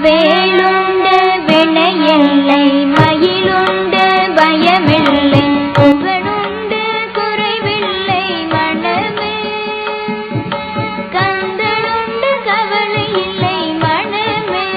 வேலுண்டு வினையில்லை மயிலுண்டு பயமில்லை புகழுண்டு குறைவில்லை மனமே கந்தனுண்டு கவலை இல்லை மனமே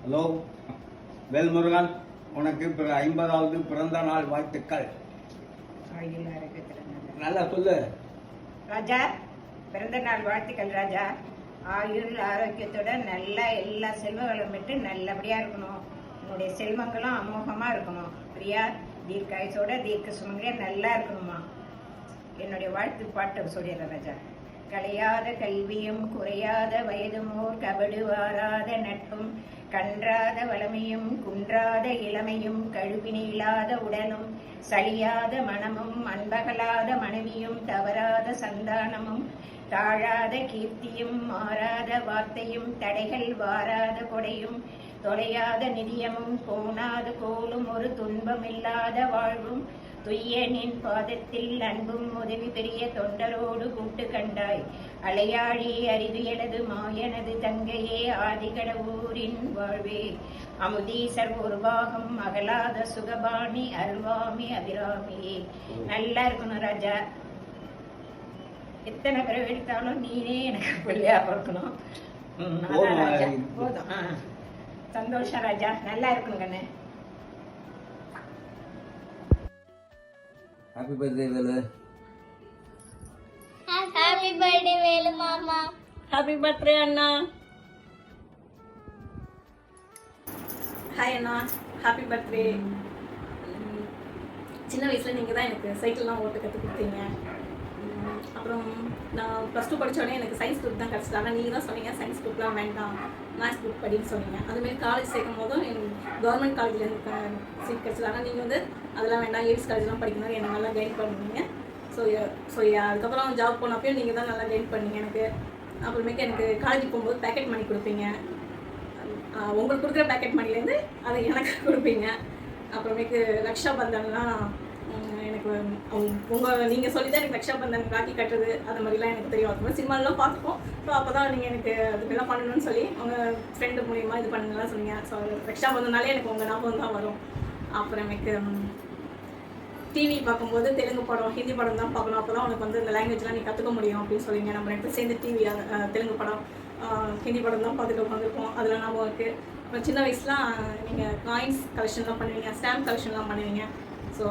ஹலோ வேல்முருகன், உனக்கு 50வது பிறந்த நாள் வாழ்த்துக்கள். நல்லா சொல்லு ராஜா. பிறந்த நாள் வாழ்த்துக்கள் ராஜா. ஆயுள் ஆரோக்கியத்துடன் நல்லா எல்லா செல்வ வளம் பெற்று நல்லபடியா இருக்கணும். உன்னுடைய செல்வங்களும் அமோகமா இருக்கணும். பிரியா தீர்க்காயசோட தீர்க்க சுமங்கலியா நல்லா இருக்கணுமா. என்னுடைய வாழ்த்து பாட்டு சொல்லிடுறேன் ராஜா. கலையாத கல்வியும் குறையாத வயதுமோர் கபடு வாராத நட்பும் கன்றாத வளமையும் குன்றாத இளமையும் கழுவினில்லாத உடலும் சலியாத மனமும் அன்பகலாத மனைவியும் தவறாத சந்தானமும் தாழாத கீர்த்தியும் மாறாத வார்த்தையும் தடைகள் வாராத கொடையும் தொலையாத நிதியமும் கோணாத கோலும் ஒரு துன்பமில்லாத வாழ்வும் துய்யனின் பாதத்தில் அன்பும் உதவி பெரிய தொண்டரோடு கூட்டு கண்டாய். அலையாழி அரிது எனது மாயனது தங்கையே ஆதிகடவூரின் வாழ்வே அமுதீசர் ஒரு பாகம் அகலாத சுகபாணி அருள்வாமி அபிராமியே. நல்லா இருக்கணும் ராஜா. எத்தனை பிறகு எடுத்தாலும் நீனே எனக்கு பிள்ளையா பிறக்கணும். போதும். சந்தோஷம் ராஜா. நல்லா இருக்கணும் கண்ணு. Happy birthday Velu. Happy birthday Velu மாமா. ஹாப்பி பர்த்டே அண்ணா. ஹாய் அண்ணா, ஹாப்பி பர்த்டே. சின்ன வயசில் நீங்கள் தான் எனக்கு சைக்கிள்லாம் ஓட்டு கற்றுக் கொடுத்தீங்க. அப்புறம் நான் +2 படித்தோடனே எனக்கு சயின்ஸ் குரூப் தான் கிடச்சிது. ஆனால் நீங்கள் தான் சொன்னீங்க சயின்ஸ் குரூப்லாம் வேண்டாம், மேத்ஸ் குரூப் படின்னு சொன்னீங்க. அதுமாரி காலேஜ் சேர்க்கும் போதும் எனக்கு கவர்மெண்ட் காலேஜில் எனக்கு சீட் கிடச்சிது. ஆனால் நீங்கள் வந்து அதெல்லாம் வேண்டாம், ஏவிஸ் காலேஜ்லாம் படிக்கணும் என்னை நல்லா கைட் பண்ணுவீங்க. ஸோ அதுக்கப்புறம் ஜாப் போனப்பையும் நீங்கள் தான் நல்லா கைட் பண்ணீங்க எனக்கு. அப்புறமேட்டு எனக்கு காலேஜ் போகும்போது பேக்கெட் மணி கொடுப்பீங்க. உங்களுக்கு கொடுக்குற பேக்கெட் மணிலேருந்து அதை எனக்கு கொடுப்பீங்க. அப்புறமேட்டு ரக்ஷா பந்தன்லாம் எனக்கு நீங்கள் சொல்லி தான் எனக்கு ரக்ஷா பந்தன் ராக்கி கட்டுறது அது மாதிரிலாம் எனக்கு தெரியும். அதுமாதிரி சினிமாலாம் பார்த்துப்போம். ஸோ அப்போ தான் நீங்கள் எனக்கு அதுக்கெல்லாம் பண்ணணும்னு சொல்லி உங்கள் ஃப்ரெண்டு மூலியமாக இது பண்ணுங்கலாம் சொன்னீங்க. ஸோ ரக்ஷா பந்தனாலே எனக்கு உங்கள் ஞாபகம் தான் வரும். அப்புறமேக்கு டிவி பார்க்கும்போது தெலுங்கு படம் ஹிந்தி படம் தான் பார்க்கணும், அப்போ தான் உனக்கு வந்து இந்த லாங்குவேஜ்லாம் நீ கற்றுக்க முடியும் அப்படின்னு சொல்லிங்க. நம்ம 2 பேரும் சேர்ந்து டிவி தெலுங்கு படம் ஹிந்தி படம் தான் பார்த்துட்டு உட்காந்துருப்போம். அதில் ஞாபகம் இருக்குது. அப்புறம் சின்ன வயசுலாம் நீங்கள் காயின்ஸ் கலெக்ஷன்லாம் பண்ணுவீங்க, ஸ்டாம்ப் கலெக்ஷன்லாம் பண்ணுவீங்க. ஸோ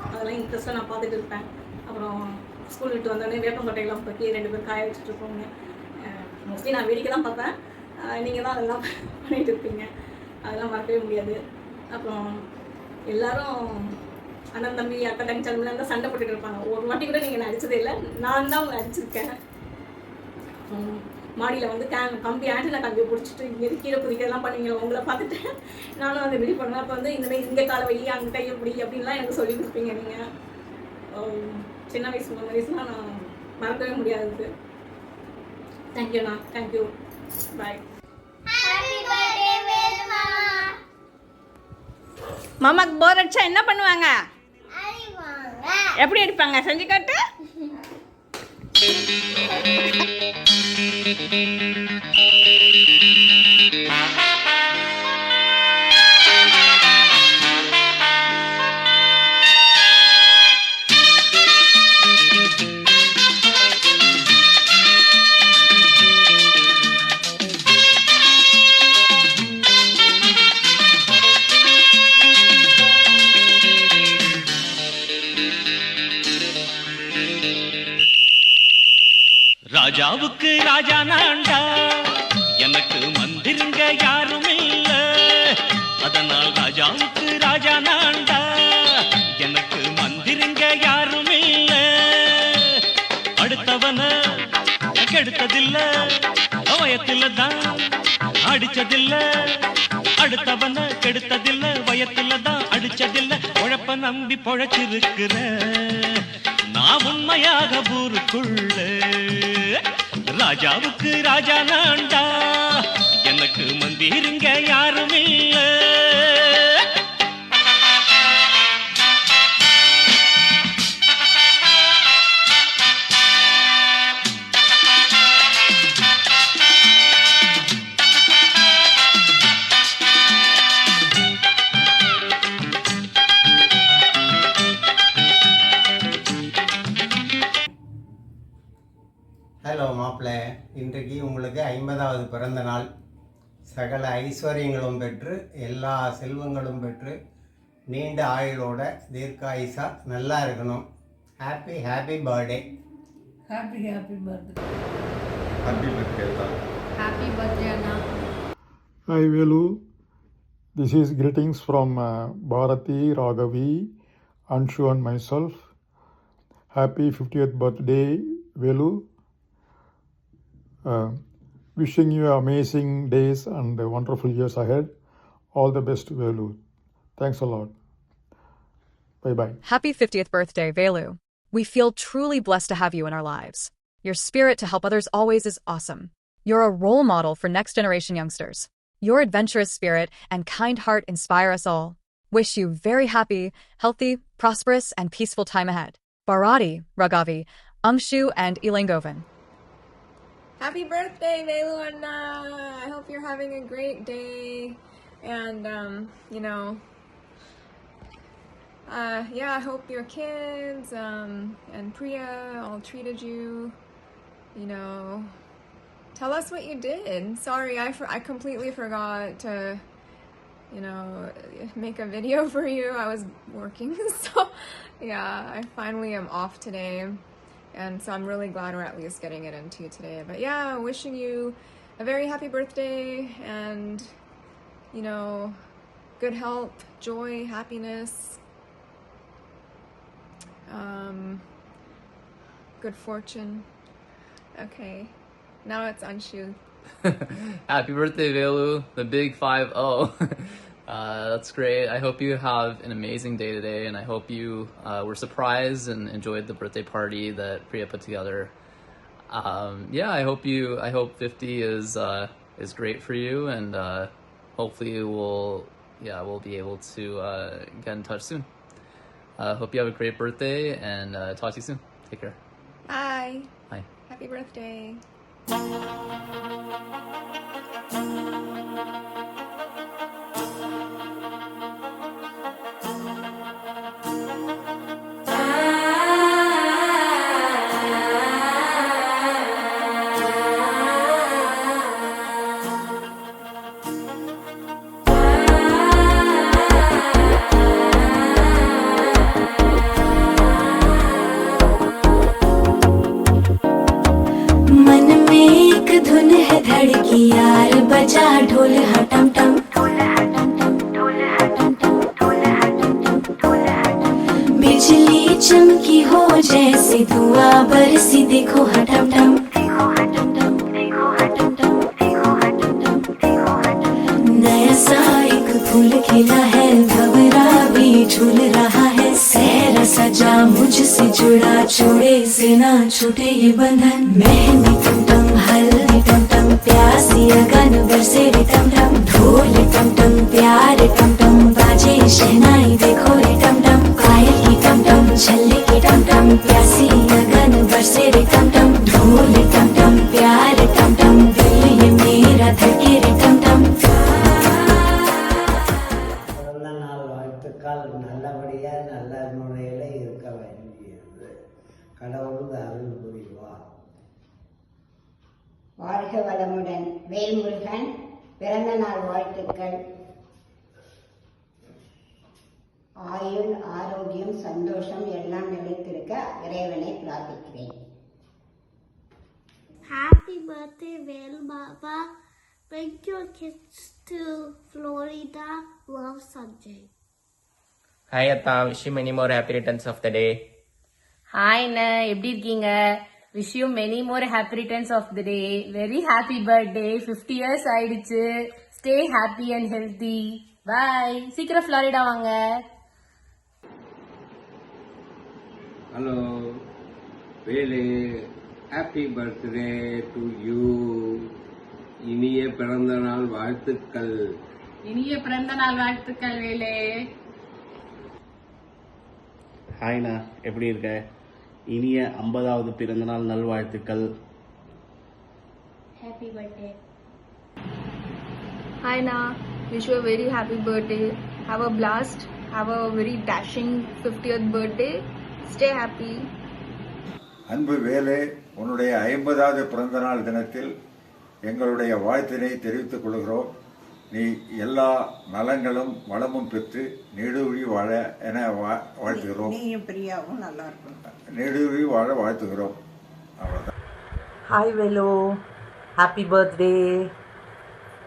அதெல்லாம் இன்ட்ரெஸ்ட்டாக நான் பார்த்துட்டு இருப்பேன். அப்புறம் ஸ்கூல் விட்டு வந்தோடனே வேப்பங்கொட்டையெல்லாம் பற்றி 2 பேர் காய வச்சுட்டு இருப்போங்க. மோஸ்ட்லி நான் வேடிக்கை தான் பார்ப்பேன், நீங்கள் தான் அதெல்லாம் பண்ணிகிட்டு இருப்பீங்க. அதெல்லாம் மறக்கவே முடியாது. அப்புறம் எல்லோரும் அண்ணன் தம்பி அக்கா தங்கச்சி தான் சண்டை போட்டுட்டு இருப்பாங்க. ஒரு வாட்டி கூட நீங்கள் அடித்ததே இல்லை, நான் தான் உங்களை அடிச்சிருக்கேன். மாடியில் வந்து கம்பி ஆண்டனா கம்பியை பிடிச்சிட்டு இங்கே கீழே குதிக்கிறதெல்லாம் பண்ணுவீங்க. உங்களை பார்த்துட்டு நானும் அதை ரெடி பண்ணுவேன். அப்போ வந்து இந்தமாதிரி இங்கே காலை வை அங்கே கையை பிடி அப்படின்லாம் எனக்கு சொல்லி கொடுப்பீங்க. நீங்கள் சின்ன வயசு மெமரிஸ்லாம் நான் மறக்கவே முடியாது. தேங்க்யூண்ணா, தேங்க்யூ, பாய். மாமாக்கு போர் அடிச்சா என்ன பண்ணுவாங்க? எப்படி அடிப்பாங்க? செஞ்சு காட்டு. ராஜாவுக்கு ராஜா நான்டா, எனக்கு மந்திருங்க யாரும் இல்ல. அதனால் ராஜாவுக்கு ராஜா நான்டா, எனக்கு மந்திருங்க யாரும் இல்ல. அடுத்தவன கெடுத்ததில்ல, வயத்துல தான் அடிச்சதில்ல. அடுத்தவன கெடுத்ததில்ல, வயத்துல தான் அடிச்சதில்ல. உழைப்ப நம்பி பொழைச்சிருக்கிற நான் உண்மையாக ஊருக்குள்ள. ராஜாவுக்கு ராஜா நான்டா, எனக்கு மந்திருங்க யாரும் இல்ல. ஹலோ மாப்பிள்ளை, இன்றைக்கு உங்களுக்கு 50வது பிறந்த நாள். சகல ஐஸ்வர்யங்களும் பெற்று எல்லா செல்வங்களும் பெற்று நீண்ட ஆயுளோட தீர்க்காயுசா நல்லா இருக்கணும். Happy happy birthday. Happy birthday. Happy birthday, Anna. Hi Velu, this is greetings from Bharati, Raghavi, Anshu and myself. Happy 50th birthday Velu. Wishing you amazing days and wonderful years ahead. All the best Velu. Thanks a lot. Bye bye. Happy 50th birthday, Velu. We feel truly blessed to have you in our lives. Your spirit to help others always is awesome. You're a role model for next generation youngsters. Your adventurous spirit and kind heart inspire us all. Wish you very happy, healthy, prosperous, and peaceful time ahead. Bharati, Raghavi, Angshu, and Ilangovan. Happy birthday, Velu Anna! I hope you're having a great day. And, I hope your kids and Priya all treated you, tell us what you did. Sorry, I completely forgot to, make a video for you. I was working, so I finally am off today. And so I'm really glad we're at least getting it into today. But wishing you a very happy birthday and, good health, joy, happiness, good fortune. Okay, now it's Anshu. Happy birthday, Velu, the big 5-0. That's great. I hope you have an amazing day today, and I hope you were surprised and enjoyed the birthday party that Priya put together. I hope 50 is great for you, and hopefully we'll be able to get in touch soon. Hope you have a great birthday, and talk to you soon. Take care. Bye. Bye. Happy birthday. धड़की यार बजा ढोल हटम टम, बिजली चमकी हो जैसे धुआं बरसी देखो हटम टम, नया सा एक फूल खिला है भंवरा भी झूल रहा है, सहरा सजा मुझसे जुड़ा छोड़े से ना छूटे ये बंधन, मेहंदी टम टम हल्दी टम टम प्यासी अगन बरसे रे टम टम, ढोल टम टम प्यार टम टम बाजे शहनाई देखो रे टम टम, पायल की टम टम छल्ले की टम टम प्यासी अगन बरसे रे टम टम, ढोल टम टम प्यार टम टम दिल ये मेरा धड़के रे टम टम. பிறந்த நாள் வாழ்த்துக்கள். நல்லபடியாக நல்ல முறையில் இருக்க வேண்டியது. கடவுள் அருள் புரிவார். வாழ்க வளமுடன். வேல்முருகன் பிறந்த நாள் வாழ்த்துக்கள். ஆயுள் ஆரோக்கியம் சந்தோஷம் எல்லாம் நிலைத்திருக்க இறைவனை பிரார்த்திக்கிறேன். Happy birthday, Vel Baba. Bring your kids to Florida. Love, Sanjay. Hi Atta, wish you many more happy returns of the day. Hi அண்ணா, எப்படி இருக்கீங்க? Wish you many more happy returns of the day. Very happy birthday. 50 years ஆயிடுச்சு. Stay happy and healthy. Bye. சீக்கிரம் Florida வாங்க. Hello Velu, happy birthday to you. இனிய பிறந்த நாள் வாழ்த்துக்கள். இனிய பிறந்த நாள் வாழ்த்துக்கள் வேலே. ஹாய்ண்ணா, எப்படி இருக்க? இனிய 50வது பிறந்தநாள் நல்வாழ்த்துக்கள். Happy birthday. Hi Na, wish you a very happy birthday. Have a blast. Have a very dashing 50th birthday. Stay happy. அன்பு வேலே, உன்னுடைய 50வது பிறந்தநாள் தினத்தில் எங்களுடைய வாழ்த்தினை தெரிவித்துக் கொள்கிறோம். நீ எல்லா நலங்களும் வளமும் பெற்று நெடுவழி வாழ என வாழ்த்துகிறோம். நீயும் பிரியாவும் நல்லா இருக்கும். நெடுவழி வாழ வாழ்த்துகிறோம். அவ்வளோதான். Hi Velu, happy birthday.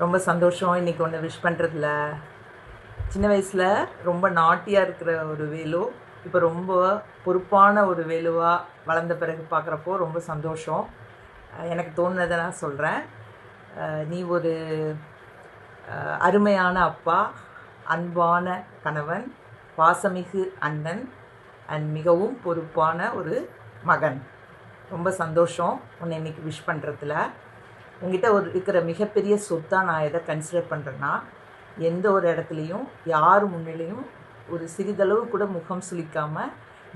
ரொம்ப சந்தோஷம் இன்னைக்கு ஒன்று விஷ் பண்ணுறதுல. சின்ன வயசில் ரொம்ப நாட்டியாக இருக்கிற ஒரு வேலு இப்போ ரொம்ப பொறுப்பான ஒரு வேலுவாக வளர்ந்த பிறகு பார்க்குறப்போ ரொம்ப சந்தோஷம். எனக்கு தோணுனதை நான் சொல்கிறேன். நீ ஒரு அருமையான அப்பா, அன்பான கணவன், பாசமிகு அண்ணன் அண்ட் மிகவும் பொறுப்பான ஒரு மகன். ரொம்ப சந்தோஷம் உன்னை இன்றைக்கி விஷ் பண்ணுறதுல. உங்ககிட்ட இருக்கிற மிகப்பெரிய சொத்தாக நான் எதை கன்சிடர் பண்ணுறேன்னா, எந்த ஒரு இடத்துலையும் யார் முன்னிலையும் ஒரு சிறிதளவு கூட முகம் சுளிக்காமல்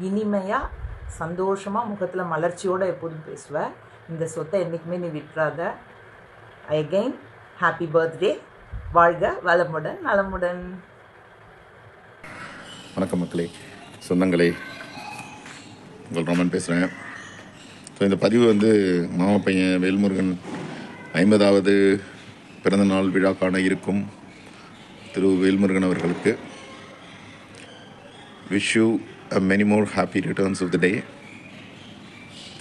இனிமையாக சந்தோஷமாக முகத்தில் மலர்ச்சியோடு எப்போதும் பேசுவேன். இந்த சொத்தை என்றைக்குமே நீ விட்டுறாத. Again happy birthday. வாழ்க வளமுடன் நலமுடன். வணக்கம் மக்களே, சொந்தங்களே, உங்கள் ரோமன் பேசுகிறேன். ஸோ இந்த பதிவு வந்து மாமா பையன் வேல்முருகன் 50வது பிறந்தநாள் விழா காண இருக்கும் திரு வேல்முருகன் அவர்களுக்கு wish you many more happy returns of the day.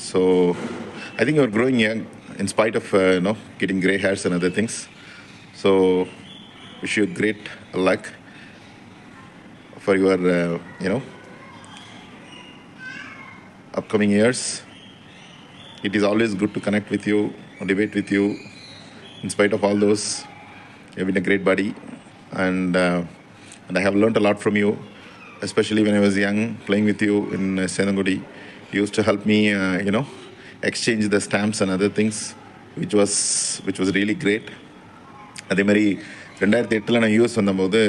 So I think you're growing young in spite of getting gray hairs and other things. So wish you great luck for your upcoming years. It is always good to connect with you, debate with you. In spite of all those, you've been a great buddy, and I have learned a lot from you, especially when I was young, playing with you in Senangudi. You used to help me, exchange the stamps and other things, which was really great. அதே மாதிரி 2008 நான் US வந்தபோது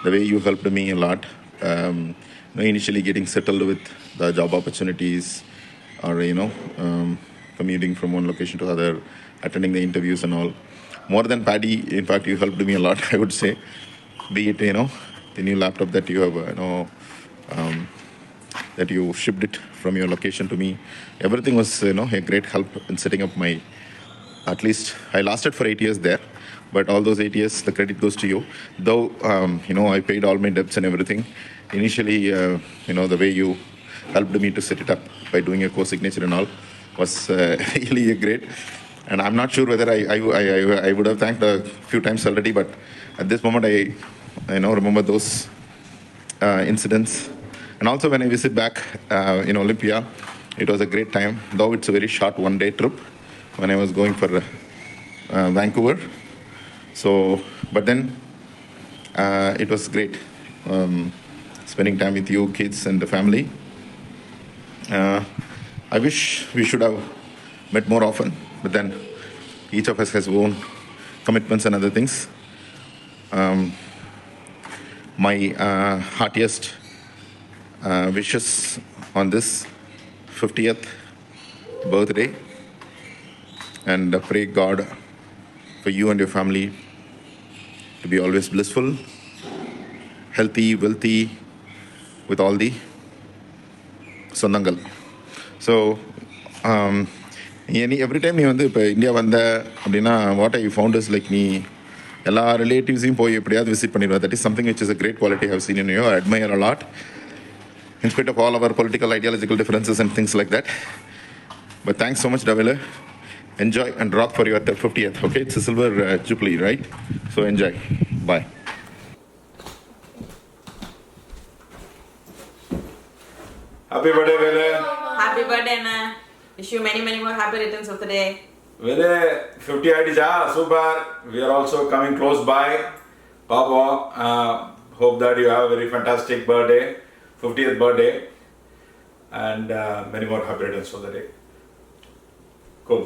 the way you helped me a lot, initially getting settled with the job opportunities, or commuting from one location to other, attending the interviews and all. More than Paddy, in fact, you helped me a lot, I would say. Be it the new laptop that you have that you shipped it from your location to me. Everything was a great help in setting up my, at least I lasted for 8 years there, but all those 8 years the credit goes to you. Though I paid all my debts and everything initially, the way you helped me to set it up by doing a co-signature and all was really great. And I'm not sure whether I would have thanked a few times already, but at this moment I remember those incidents. And also when I visit back in Olympia, it was a great time, though it's a very short one-day trip when I was going for Vancouver. So, but then it was great spending time with you, kids and the family. I wish we should have met more often, but then each of us has own commitments and other things. My heartiest wishes on this 50th birthday, and pray God for you and your family to be always blissful, healthy, wealthy, with all the சொந்தங்கள். So every time நீ வந்து இப்போ India வந்த அப்படின்னா what I found is like நீ எல்லா ரிலேட்டிவ்ஸையும் போய் எப்படியாவது விசிட் பண்ணிடுவேன். That is something which is a great quality I have seen in you. I admire a lot in spite of all our political ideological differences and things like that. But thanks so much, Davila. enjoy and rock for your 50th. Okay, it's a silver jubilee, right? So enjoy. Bye. Happy birthday, Vele. Happy birthday, Anna. Wish you many more happy returns of the day. Vele, 50 IDs, super. We are also coming close by. Papa, hope that you have a very fantastic birthday, 50th birthday, and many more happy returns of the day. Cool.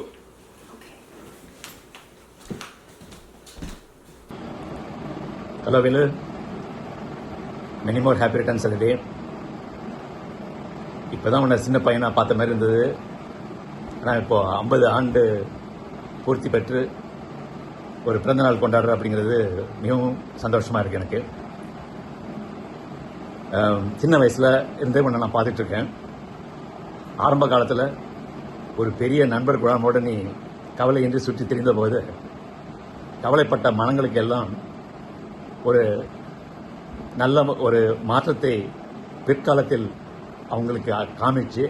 Hello, Velu. Many more happy returns of the day. இப்போ தான் உன்னை சின்ன பையனாக பார்த்த மாதிரி இருந்தது. ஆனால் இப்போது 50 ஆண்டு பூர்த்தி பெற்று ஒரு பிறந்தநாள் கொண்டாடுற அப்படிங்கிறது மிகவும் சந்தோஷமாக இருக்குது எனக்கு. சின்ன வயசில் இருந்தே உன்னை நான் பார்த்துட்ருக்கேன். ஆரம்ப காலத்தில் ஒரு பெரிய நண்பர் குழாமோடு நீ கவலையின்றி சுற்றி திரிந்த போது கவலைப்பட்ட மனங்களுக்கு எல்லாம் ஒரு நல்ல ஒரு மாற்றத்தை பிற்காலத்தில் அவங்களுக்கு காமிச்சு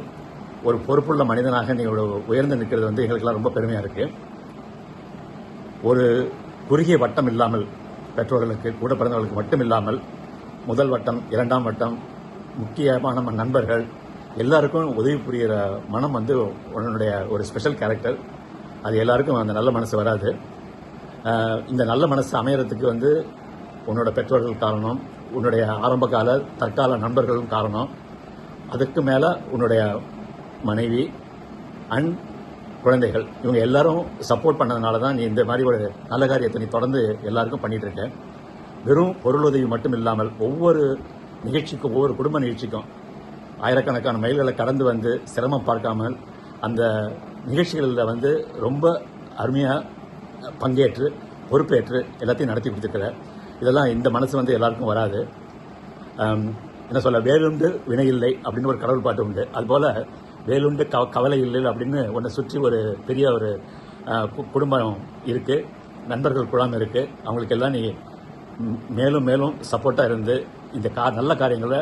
ஒரு பொறுப்புள்ள மனிதனாக நீ உயர்ந்து நிற்கிறது வந்து எங்களுக்கெல்லாம் ரொம்ப பெருமையாக இருக்குது. ஒரு குறுகிய வட்டம் இல்லாமல் பெற்றோர்களுக்கு கூட பிறந்தவர்களுக்கு மட்டும் இல்லாமல் முதல் வட்டம், இரண்டாம் வட்டம், முக்கியமான நண்பர்கள் எல்லாருக்கும் உதவி புரிகிற மனம் வந்து உன்னுடைய ஒரு ஸ்பெஷல் கேரக்டர். அது எல்லாருக்கும் அந்த நல்ல மனசு வராது. இந்த நல்ல மனசு அமையறதுக்கு வந்து உன்னோட பெற்றோர்கள் காரணம், உன்னுடைய ஆரம்பகால தற்கால நண்பர்களும் காரணம். அதுக்கு மேலே உன்னுடைய மனைவி அண்ட் குழந்தைகள் இவங்க எல்லாரும் சப்போர்ட் பண்ணதுனால தான் நீ இந்த மாதிரி ஒரு நல்ல காரியத்தை நீ தொடர்ந்து எல்லாருக்கும் பண்ணிகிட்டு இருக்க. வெறும் பொருளுதவி மட்டும் இல்லாமல் ஒவ்வொரு நிகழ்ச்சிக்கும், ஒவ்வொரு குடும்ப நிகழ்ச்சிக்கும் ஆயிரக்கணக்கான மைல்களை கடந்து வந்து சிரமம் பார்க்காமல் அந்த நிகழ்ச்சிகளில் வந்து ரொம்ப அருமையாக பங்கேற்று பொறுப்பேற்று எல்லாத்தையும் நடத்தி கொடுத்துருக்குற. இதெல்லாம் இந்த மனசு வந்து எல்லாருக்கும் வராது. என்ன சொல்ல, வேலுண்டு வினை இல்லை அப்படின்னு ஒரு கடவுள் பாட்டு உண்டு. அதுபோல் வேலுண்டு கவலை இல்லை அப்படின்னு உன்னை சுற்றி ஒரு பெரிய ஒரு குடும்பம் இருக்குது, நண்பர்கள் குழாம் இருக்குது. அவங்களுக்கு எல்லாம் நீ மேலும் மேலும் சப்போர்ட்டாக இருந்து இந்த நல்ல காரியங்களை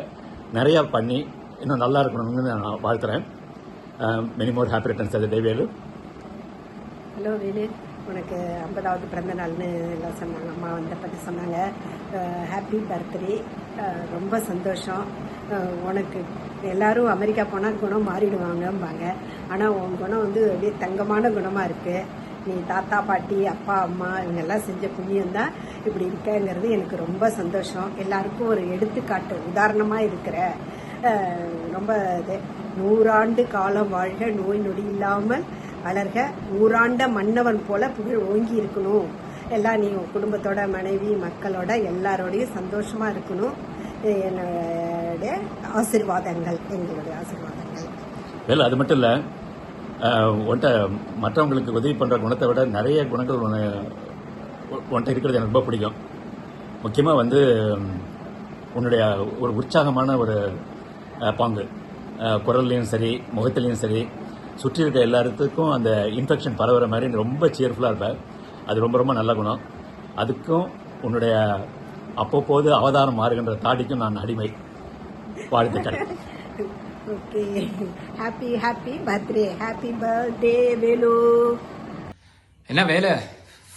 நிறையா பண்ணி இன்னும் நல்லா இருக்கணும்னு நான் வாழ்த்துறேன். Many more happy returns of the day, Velu. Hello Velu, உனக்கு 50வது பிறந்த நாள்னு எல்லாம் சொன்னாங்க, அம்மா வந்த பற்றி சொன்னாங்க. Happy birthday. ரொம்ப சந்தோஷம். உனக்கு எல்லாரும் அமெரிக்கா போனால் குணம் மாறிடுவாங்கம்பாங்க. ஆனால் உன் குணம் வந்து அப்படியே தங்கமான குணமாக இருக்குது. நீ தாத்தா பாட்டி அப்பா அம்மா இவங்கெல்லாம் செஞ்ச புண்ணியம்தான் இப்படி இருக்கங்கிறது எனக்கு ரொம்ப சந்தோஷம். எல்லாருக்கும் ஒரு எடுத்துக்காட்டு உதாரணமாக இருக்கிற. ரொம்ப 100 ஆண்டு காலம் வாழ்க, நோய் நொடி இல்லாமல் வளர்க, ஊராண்ட மன்னவன் போல புகழ் ஓங்கி இருக்கணும். எல்லாம் நீ குடும்பத்தோட, மனைவி மக்களோட எல்லாரோடையும் சந்தோஷமா இருக்கணும். என்னுடைய ஆசீர்வாதங்கள், எங்களுடைய ஆசீர்வாதங்கள். வேலை அது மட்டும் இல்லை, உன்ட்ட மற்றவங்களுக்கு உதவி பண்ணுற குணத்தை விட நிறைய குணங்கள் உன்ட்ட இருக்கிறது எனக்கு ரொம்ப பிடிக்கும். முக்கியமாக வந்து உன்னுடைய ஒரு உற்சாகமான ஒரு பாங்கு, குரல்லையும் சரி முகத்திலையும் சரி சுற்றி இருக்க எல்லாத்துக்கும் அந்த இன்ஃபெக்ஷன் பரவுற மாதிரி ரொம்ப சியர்ஃபுல்லாக இருப்பேன். அது ரொம்ப ரொம்ப நல்ல குணம். அதுக்கும் உன்னுடைய அப்பப்போது அவதாரம் மாறுகின்ற தாடிக்கும் நான் அடிமை. வாழ்த்துக்கள். Okay, happy happy birthday. Happy birthday Velu. என்ன வேலை,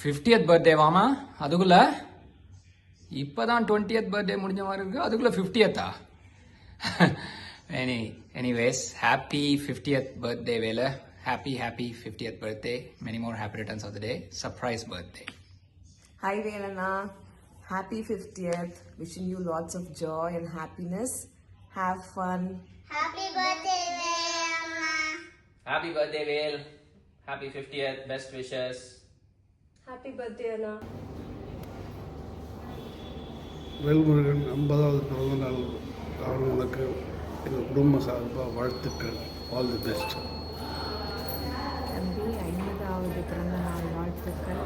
50th பர்த்டேவாமா? அதுக்குள்ள இப்பதான் 20th பர்த்டே முடிஞ்ச மாதிரி இருக்கு, அதுக்குள்ள 50th-ஆ? Anyways, happy 50th birthday, Vela. Happy 50th birthday. Many more happy returns of the day. Surprise birthday. Hi, Velana. Happy 50th. Wishing you lots of joy and happiness. Have fun. Happy birthday, Velana. Happy birthday, Vel. Happy 50th. Best wishes. Happy birthday, Anna. Velmurugan 50வது பிறந்த நாள் அவர்களுக்கு எங்கள் குடும்ப சார்பாக வாழ்த்துக்கள். All the best. தம்பி 50வது பிறந்த நாள் வாழ்த்துக்கள்.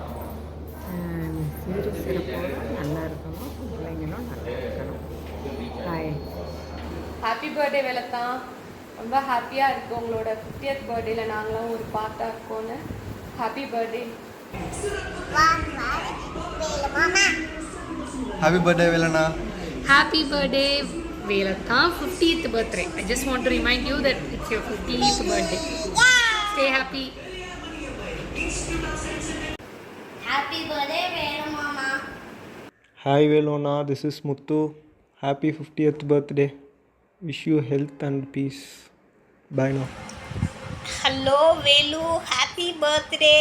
சீரு சிறப்போடு நல்லா இருக்கணும், பிள்ளைங்களும் நல்லா இருக்கணும். ஹாய். ஹாப்பி பர்த்டே வேலத்தா. ரொம்ப ஹாப்பியாக இருக்குது உங்களோட 50th பர்த்டேல நாங்களும் ஒரு பார்ட்டாக இருக்கோன்னு. Happy birthday. Happy birthday, Velana. Happy birthday, Velatha. 50th birthday. I just want to remind you that it's your 50th birthday. Stay happy. happy birthday Velu mama. Hi Velona, this is Muthu. Happy 50th birthday. Wish you health and peace. Bye now. Hello Velu, happy birthday.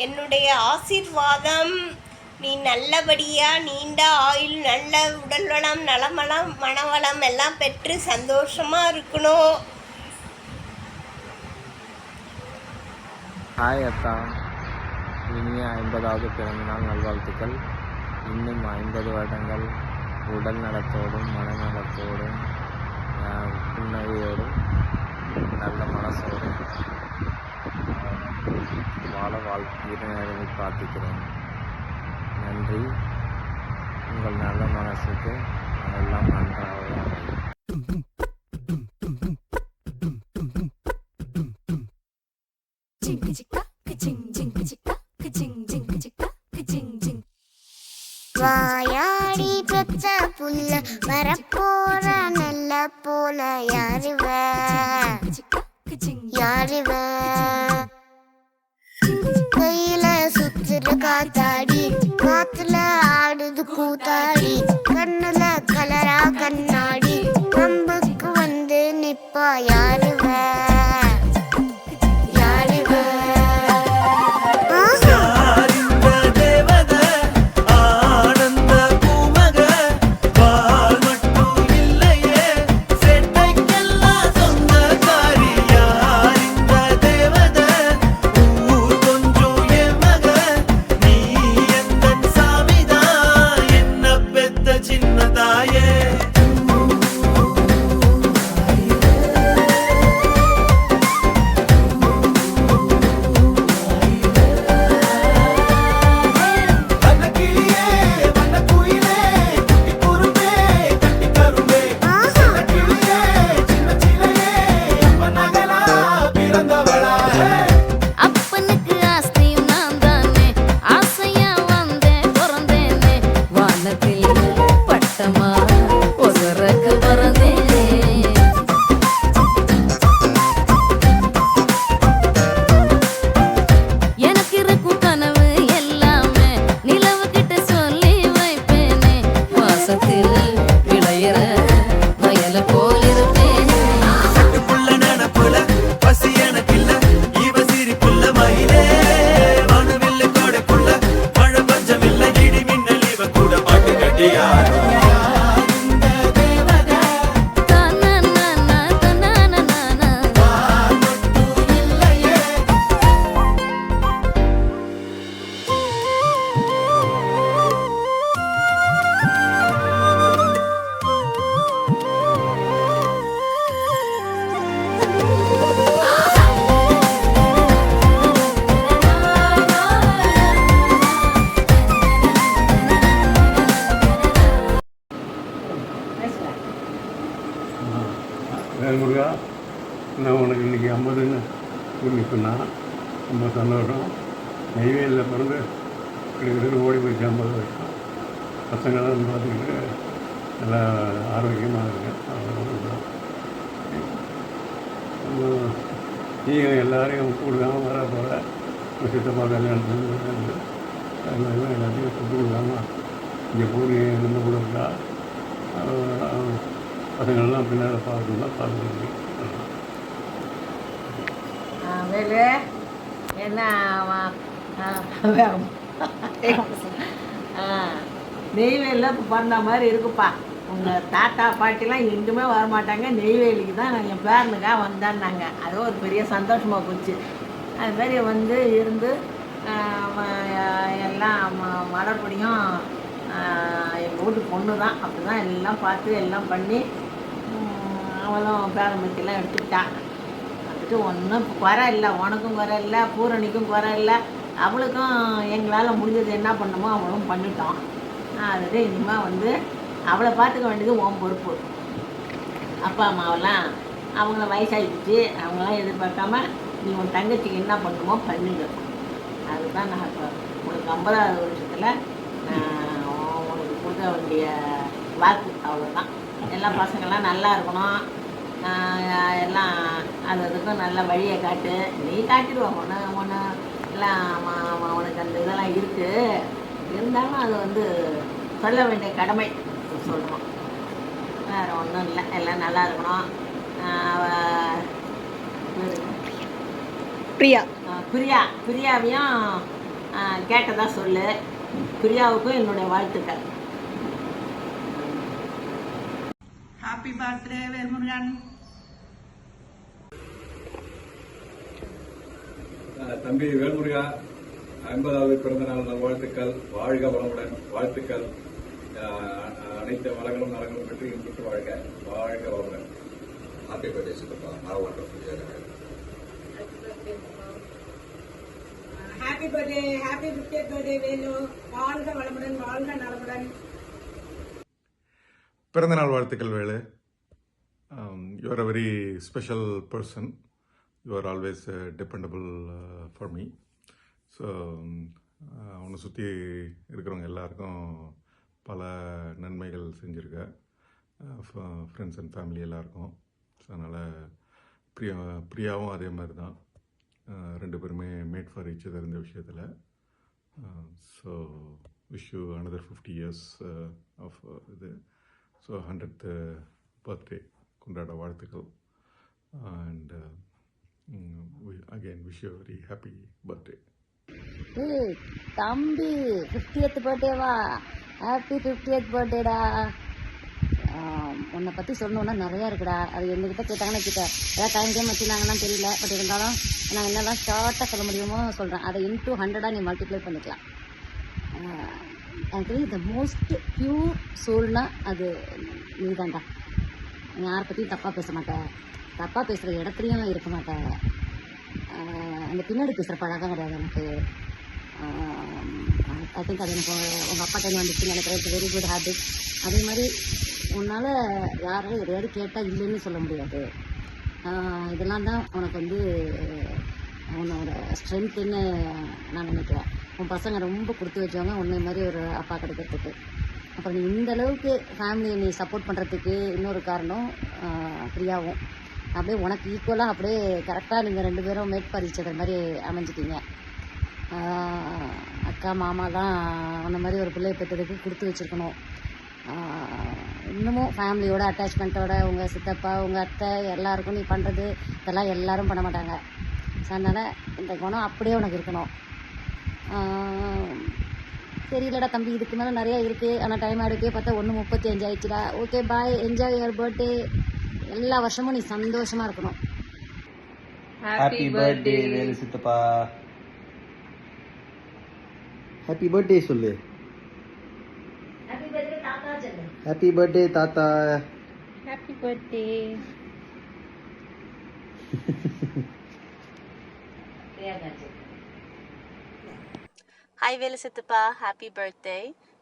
என்னுடைய ஆசீர்வாதம் நீ நல்லபடியாக நீண்ட ஆயுள், நல்ல உடல் வளம், நலமளம், மனவளம் எல்லாம் பெற்று சந்தோஷமாக இருக்கணும். ஹாய் அத்தா, இனிய 50வது பிறந்தநாள் நல்வாழ்த்துக்கள். இன்னும் 50 வருடங்கள் உடல் நலத்தோடும் மனநலத்தோடும் புன்னகையோடும் நல்ல மனசோடும் வாழ வாழ்க்கையை பிரார்த்திக்கிறேன். நன்றி. உங்கள் நல்ல மனசுக்கு எல்லாம் நன்றாக. வாயாடி பெற்ற புல்ல வரப்போற நல்ல போல யாருவ யாருவ கையில சுத்துற காத்தாடி, காத்துல ஆடுது கூத்தாடி, கண்ணுல கலரா கண்ணாடி, கம்புக்கு வந்து நிப்பா யாருவ வேல்முருகா, நான் உனக்கு இன்றைக்கி 50ன்னு சொல்லி சொன்னால் ரொம்ப சந்தோஷம். நெய்வேலியில் பிறந்து கிட்டத்தட்ட ஓடி போயிடுச்சு 50 வருஷம். பசங்களாம் பார்த்துக்கிட்டு நல்லா ஆரோக்கியமாக இருக்கேன். நீங்கள் எல்லாரையும் கொடுக்காமல் வர போகிற சித்தப்பா கல்யாணத்துலேருந்து அது மாதிரிலாம் எல்லாத்தையும் கூப்பிட்டு கொடுக்காமல் இங்கே போய் நின்று கூட இருக்கா. பசங்கள்லாம் பின்னால் பார்க்கணும் பார்த்துட்டு வேலு என்ன நெய்வேலியில் இப்போ பண்ண மாதிரி இருக்குப்பா. உங்கள் தாத்தா பாட்டிலாம் எங்குமே வரமாட்டாங்க, நெய்வேலிக்கு தான் என் பேரனுக்காக வந்தான்னாங்க. அது ஒரு பெரிய சந்தோஷமாக போச்சு. அதுமாரி வந்து இருந்து எல்லாம் மலர்படியும் எங்கள் வீட்டு பொண்ணு தான் அப்படி தான் எல்லாம் பார்த்து எல்லாம் பண்ணி அவளும் பேரம்பத்தியெல்லாம் எடுத்துக்கிட்டான். அதுக்கு ஒன்றும் குறை இல்லை, உனக்கும் குறை இல்லை, பூரணிக்கும் குறை இல்லை. அவளுக்கும் எங்களால் முடிஞ்சது என்ன பண்ணணுமோ அவளும் பண்ணிட்டோம். அதுக்கு இனிமேல் வந்து அவளை பார்த்துக்க வேண்டியது உன் பொறுப்பு. அப்பா அம்மாவெல்லாம் அவங்கள வயசாகிடுச்சு, அவங்களாம் எதிர்பார்க்காம நீ உன் தங்கச்சிக்கு என்ன பண்ணணுமோ பண்ணிடு. அதுதான் நான் இப்போ உனக்கு 50வது வருஷத்தில் உனக்கு கொடுக்க வேண்டிய வாக்கு. அவ்வளோதான். எல்லா பசங்கள்லாம் நல்லா இருக்கணும், எல்லாம் அது அதுக்கும் நல்ல வழியை காட்டு. நீ காட்டிடுவோம். ஒன்று எல்லாம் அவனுக்கு அந்த இதெல்லாம் இருக்குது. இருந்தாலும் அது வந்து சொல்ல வேண்டிய கடமை சொல்கிறோம். வேறு ஒன்றும் இல்லை, எல்லாம் நல்லா இருக்கணும். பிரியாவையும் கேட்டதா சொல்லு. பிரியாவுக்கும் என்னுடைய வாழ்த்துக்கள். Happy birthday Velmurugan. தம்பி வேல்முருகா, 50வது பிறந்தநாள் நல்வாழ்த்துக்கள். வாழ்க வளமுடன். வாழ்த்துக்கள். அனைத்து வளங்களும் நலங்களும் பெற்று இன்புற்று வாழ்க. வாழ்க வளமுடன். ஹாப்பி பர்த்டே சித்தப்பா. Happy birthday, happy 50th birthday Velu. வாழ்க வளமுடன், வாழ்க நலமுடன். பிறந்தநாள் வாழ்த்துக்கள் Velu. You are a very special person. You are always dependable for me. So உன்னை சுற்றி இருக்கிறவங்க எல்லாருக்கும் பல நன்மைகள் செஞ்சுருக்க. ஃப்ரெண்ட்ஸ் அண்ட் ஃபேமிலி எல்லாருக்கும். ஸோ அதனால் பிரியாவும் அதே மாதிரி தான். ரெண்டு பேருமே மேட் ஃபார் ஈச் அதர் இந்த விஷயத்தில். So wish you another 50 years of இது. ஸோ 100th பர்த்டே கொண்டாட வாழ்த்துக்கள். And again wish you a very happy birthday. தம்பி 50th பர்த்டேவா? Happy 50th பர்த்டேடா. உன்னை பற்றி சொல்லணுன்னா நிறையா இருக்குடா. அது எங்ககிட்ட கேட்டாங்கன்னு வச்சுக்க, ஏதாவது டைம் கேம் வச்சுருந்தாங்கன்னா தெரியல. பட் இருந்தாலும் நான் என்னெல்லாம் ஷார்ட்டாக சொல்ல முடியுமோ சொல்கிறேன். அதை into 100 நீ மல்டிப்ளை பண்ணிக்கலாம். எனக்கு த மோஸ்ட் பியூர் சோல்னா அது நீ தான்டா. யாரை பற்றியும் தப்பாக பேச மாட்டேன். தப்பாக பேசுகிற இடத்துலையும் இருக்க மாட்டேன். அந்த பின்னாடி பேசுகிற பழக்கம் கிடையாது எனக்கு. ஐ திங்க் அது எனக்கு உங்கள் அப்பா டைம் வந்துச்சுன்னு நினைக்கிறேன். It's very good habit. அதே மாதிரி உன்னால் யாரும் எதையாவது கேட்டால் இல்லைன்னு சொல்ல முடியாது. இதெல்லாம் தான் உனக்கு வந்து உன்னோட ஸ்ட்ரென்த்துன்னு நான் நினைக்கிறேன். உன் பசங்க ரொம்ப கொடுத்து வச்சவங்க உன்னை மாதிரி ஒரு அப்பா கிடைக்கிறதுக்கு. அப்புறம் நீ இந்த அளவுக்கு ஃபேமிலியை நீ சப்போர்ட் பண்ணுறதுக்கு இன்னொரு காரணம் பிரியாவும். அப்படியே உனக்கு ஈக்குவலாக அப்படியே கரெக்டாக நீங்கள் ரெண்டு பேரும் மேட் பறிச்சது மாதிரி அமைஞ்சிட்டீங்க. அக்கா மாமா தான் அந்த மாதிரி ஒரு பிள்ளையை பெற்றதுக்கு கொடுத்து வச்சுருக்கணும். இன்னமும் ஃபேமிலியோட அட்டாச்மெண்ட்டோட உங்கள் சித்தப்பா உங்கள் அத்தை எல்லாருக்கும் நீ பண்ணுறது இதெல்லாம் எல்லோரும் பண்ண மாட்டாங்க. ஸோ அதனால் இந்த குணம் அப்படியே உனக்கு இருக்கணும். தெரியலடா தம்பி, இதுக்கு மேலே நிறையா இருக்குது. ஆனால் டைம் ஆகிடுக்கே பார்த்தா 1:35 ஆயிடுச்சுடா. Okay bye, enjoy your birthday. எல்லா வருஷமும் நீ சந்தோஷமாக இருக்கணும். ஹாப்பி பர்த்டே வேலு சித்தப்பா. ஹாப்பி பர்த்டே சொல்லு. ஹாப்பி பர்த்டே தாத்தா சொல்லு. ஹாப்பி பர்த்டே தாத்தா. Happy birthday. ஹாய் வேலு சித்தப்பா, ஹாப்பி பர்த்டே.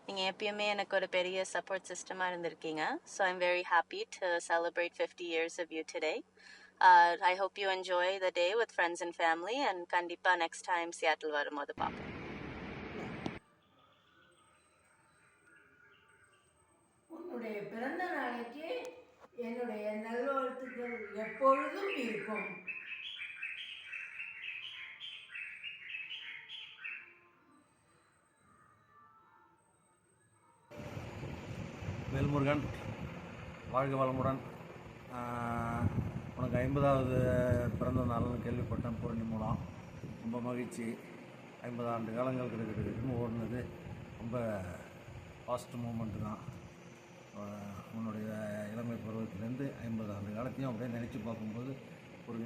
நீங்கள் எப்பயுமே எனக்கு ஒரு பெரிய சப்போர்ட் சிஸ்டமாக இருந்திருக்கீங்க. So I'm very happy to celebrate 50 years of you today. I hope you enjoy the day with friends and family, and கண்டிப்பாக next time Seattle வரும்போது பார்ப்போம். உன்னுடைய பிறந்த நாளைக்கு என்னுடைய நல்வாழ்த்துக்கள் எப்பொழுதும் இருக்கும். வேல்முருகன், வாழ்க வளமுடன். உனக்கு 50வது பிறந்த நாள்னு கேள்விப்பட்டேன் பூரணி மூலம். ரொம்ப மகிழ்ச்சி. 50 ஆண்டு காலங்கள் கிட்டத்தட்ட ஓடுனது ரொம்ப ஃபாஸ்ட் மூமெண்ட்டு தான். உன்னுடைய இளமை பருவத்திலேருந்து 50 ஆண்டு காலத்தையும் அப்படியே நினச்சி பார்க்கும்போது ஒரு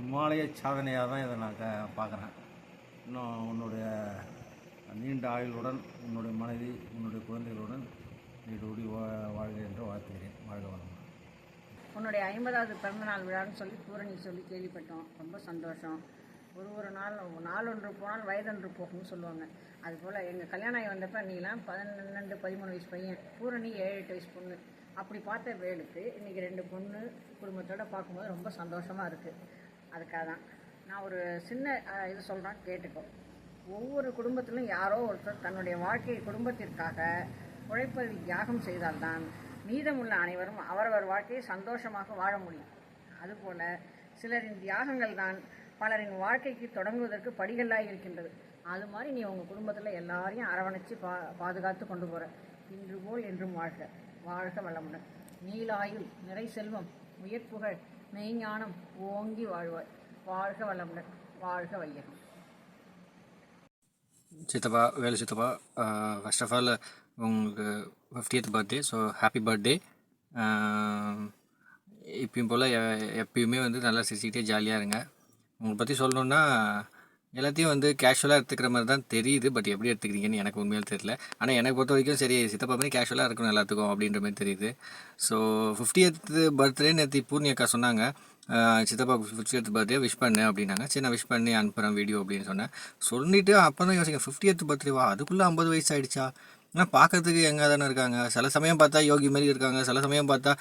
இமாலய சாதனையாக தான் இதை நான் பார்க்குறேன். இன்னும் உன்னுடைய நீண்ட ஆயுளுடன் உன்னுடைய மனைவி உன்னுடைய குழந்தைகளுடன் நீடூடி வாழ்க என்று வாழ்த்துகிறேன். வாழ்க வளமுடன். உன்னுடைய 50வது பிறந்தநாள் விழான்னு சொல்லி பூரணி சொல்லி கேள்விப்பட்டோம். ரொம்ப சந்தோஷம். ஒரு நாள் நாளொன்று போனால் வயதொன்று போகும்னு சொல்லுவாங்க. அதுபோல் எங்கள் கல்யாணம் ஆகி வந்தப்போ நீலாம் 12-13 வயசு பையன், பூரணி 7-8 வயசு பொண்ணு. அப்படி பார்த்த வேலுக்கு இன்றைக்கி 2 பொண்ணு குடும்பத்தோடு பார்க்கும்போது ரொம்ப சந்தோஷமாக இருக்குது. அதுக்காக தான் நான் ஒரு சின்ன இது சொல்கிறேன், கேட்டுக்கோ. ஒவ்வொரு குடும்பத்திலும் யாரோ ஒருத்தர் தன்னுடைய வாழ்க்கையை குடும்பத்திற்காக உழைப்பதை தியாகம் செய்தால்தான் மீதமுள்ள அனைவரும் அவரவர் வாழ்க்கையை சந்தோஷமாக வாழ முடியும். அதுபோல் சிலரின் தியாகங்கள் தான் பலரின் வாழ்க்கைக்கு தொடங்குவதற்கு படிகளாக இருக்கின்றது. அது மாதிரி நீ உங்கள் குடும்பத்தில் எல்லாரையும் அரவணைச்சு பாதுகாத்து கொண்டு போகிற. இன்று போல் என்றும் வாழ்க, வாழ்க வளமுடன். நீலாயுள், நிறை செல்வம், உயர்ப்புகழ், மெய்ஞானம் ஓங்கி வாழ்வாய். வாழ்க வளமுடன், வாழ்க வையகம். சித்தப்பா, வேலு சித்தப்பா, ஃபர்ஸ்ட் ஆஃப் ஆல் உங்களுக்கு 50th birthday. So happy birthday. இப்பயும் போல் எப்பயுமே வந்து நல்லா சிரிச்சுக்கிட்டே ஜாலியாக இருங்க. உங்களை பற்றி சொல்லணுன்னா எல்லாத்தையும் வந்து கேஷுவலாக எடுத்துக்கிற மாதிரி தான் தெரியுது. பட் எப்படி எடுத்துக்கிறீங்கன்னு எனக்கு உண்மையாக தெரியல. ஆனால் எனக்கு பொறுத்த வரைக்கும் சரி சித்தப்பா மாதிரி கேஷுவலாக இருக்கணும் எல்லாத்துக்கும் அப்படின்ற மாதிரி தெரியுது. ஸோ 50th பர்த்டே நேற்று பூர்ணி அக்கா சொன்னாங்க, சித்தப்பா 50th பர்த்டே விஷ் பண்ணேன் அப்படின்னாங்க. சரி நான் விஷ் பண்ணி அனுப்புகிறேன் வீடியோ அப்படின்னு சொன்னேன். சொல்லிவிட்டு அப்போ தான் யோசிக்கிறேன் 50th பர்த்டேவா, அதுக்குள்ளே 50 வயசு ஆகிடுச்சா? ஆனால் பார்க்கறதுக்கு எங்கே தானே இருக்காங்க. சில சமயம் பார்த்தா யோகி மாதிரி இருக்காங்க, சில சமயம் பார்த்தா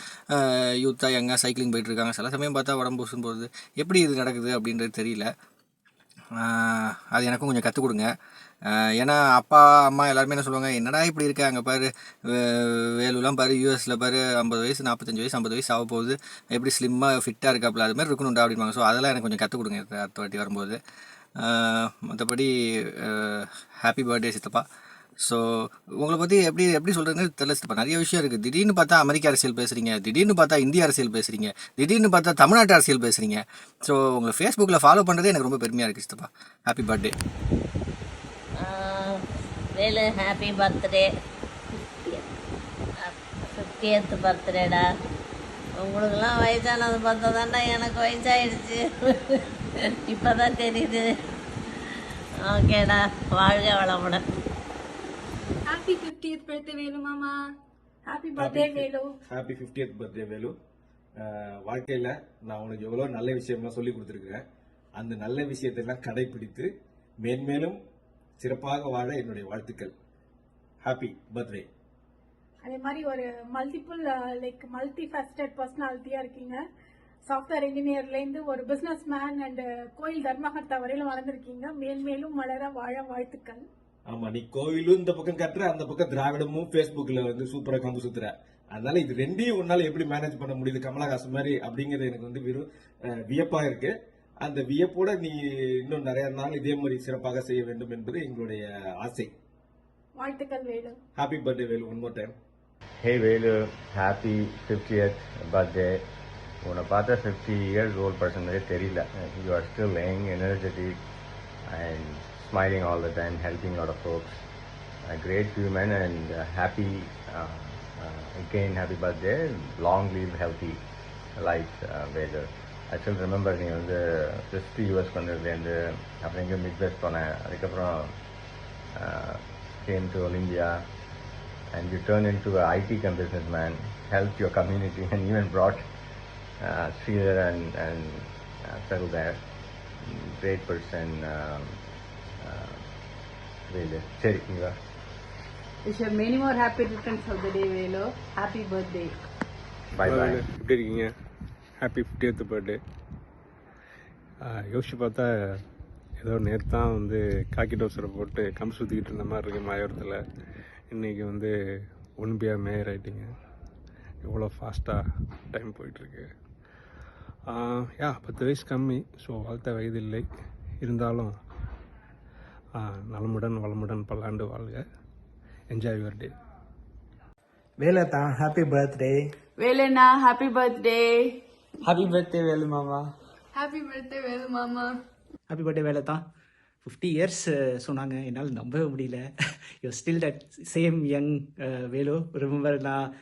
யூத்தாக எங்கே சைக்கிளிங் போயிட்டுருக்காங்க, சில சமயம் பார்த்தா உடம்பு புசுன்னு போகுது. எப்படி இது நடக்குது அப்படின்றது தெரியல. அது எனக்கும் கொஞ்சம் கற்றுக் கொடுங்க. ஏன்னா அப்பா அம்மா எல்லாருமே என்ன சொல்லுவாங்க, என்னடா இப்படி இருக்க, அங்கே பாரு வேலுலாம் பாரு யூஎஸில் பாரு 50 வயசு 45 வயசு 50 வயசு ஆக போகுது, எப்படி ஸ்லிம்மாக ஃபிட்டாக இருக்காப்புல, அது மாதிரி இருக்கணும்டா அப்படின்பாங்க. ஸோ அதெல்லாம் எனக்கு கொஞ்சம் கற்றுக் கொடுங்க அடுத்த வாட்டி வரும்போது. மற்றபடி ஹாப்பி பர்த்டே சித்தப்பா. ஸோ உங்களை பற்றி எப்படி சொல்கிறதுன்னு தெரியல சித்தப்பா. நிறைய விஷயம் இருக்குது. திடீர்னு பார்த்தா அமெரிக்க அரசியல் பேசுகிறீங்க, திடீர்னு பார்த்தா இந்திய அரசியல் பேசுகிறீங்க, திடீர்னு பார்த்தா தமிழ்நாட்டு அரசியல் பேசுகிறீங்க. ஸோ உங்களை ஃபேஸ்புக்கில் ஃபாலோ பண்ணுறதே எனக்கு ரொம்ப பெருமையாக இருக்குது சித்தப்பா. Happy birthday. Velu happy birthday. 50th பர்த்டேடா. உங்களுக்கெல்லாம் வயசானது பார்த்தா தான்டா எனக்கு வயசாகிடுச்சு. இப்போ தான் தெரியுது. ஓகேடா, வாழ்க வளமுடன். Happy 50th birthday வேலு மாமா. Happy birthday Velu. Happy 50th birthday Velu. வாழ்க்கையில் நான் உனக்கு எவ்வளோ நல்ல விஷயம்லாம் சொல்லி கொடுத்துருக்குறேன். அந்த நல்ல விஷயத்தெல்லாம் கடைபிடித்து மேன்மேலும் சிறப்பாக வாழ என்னுடைய வாழ்த்துக்கள். Happy birthday. அதே மாதிரி ஒரு மல்டி ஃபேஸ்டட் பர்சனாலிட்டியா இருக்கீங்க. சாஃப்ட்வேர் இன்ஜினியர்லேருந்து ஒரு பிசினஸ் மேன் அண்ட் கோயில் தர்மகர்த்தா வரையிலும் வளர்ந்துருக்கீங்க. மேன்மேலும் வளர வாழ வாழ்த்துக்கள். ஆமா, நீ கோவிலும் இந்த பக்கம் கட்டுற, அந்த பக்கம் திராவிடமும் ஃபேஸ்புக்ல வந்து சூப்பரா கம்பு சுத்துற. அதனால இது ரெண்டையும் உன்னால எப்படி மேனேஜ் பண்ண முடியுது கமலஹாசன் மாதிரி அப்படிங்கிறது எனக்கு வந்து வெறும் வியப்பா இருக்கு. அந்த வியப்போட நீ இன்னும் நிறைய நாள் இதே மாதிரி சிறப்பாக செய்ய வேண்டும் என்பது எங்களுடைய ஆசை. வாழ்த்துக்கள் Velu. Happy birthday Velu. One more time. Hey Velu, happy 50th birthday. உன்னை பார்த்தா 50 years old person மாதிரி தெரியல. You are still young, energetic and smiling all the time, helping a lot of folks. A great human and happy, again happy birthday. Long live, healthy life, Velu. I still remember நீ வந்து just US பண்ணதுலேருந்து அப்புறம் எங்கே Midwest போனேன், அதுக்கப்புறம் came to Olympia and you turned into an IT businessman, helped your community and even brought Sridhar and settled there. Great person. Velu. சரி, இங்க Wish you many more happy returns of the day, Velu. Happy birthday. Bye bye. எப்படி இருக்கீங்க? Happy 50th birthday. யோசிச்சு பார்த்தா ஏதோ நேற்று தான் வந்து காக்கி டோசரை போட்டு கம் சுற்றிக்கிட்டு இருந்த மாதிரி இருக்குது மாயவரத்தில். இன்றைக்கி வந்து ஒலிம்பியா மேயர் ஆகிட்டீங்க. எவ்வளோ ஃபாஸ்ட்டாக டைம் போயிட்டுருக்கு. 10 வயசு கம்மி. ஸோ வாழ்த்த வயது இல்லை. இருந்தாலும் நலமுடன் வளமுடன் பல்லாண்டு வாழ்க. Enjoy your day. வேலத்தா, ஹாப்பி பர்த்டே. வேலுண்ணா, happy birthday. Happy birthday Velu மாமா. Happy birthday வேலு மாமா. Happy birthday வேலத்தா. 50 years சொன்னாங்க, என்னால் நம்பவே முடியல. You still that same young Velu. Remember நான்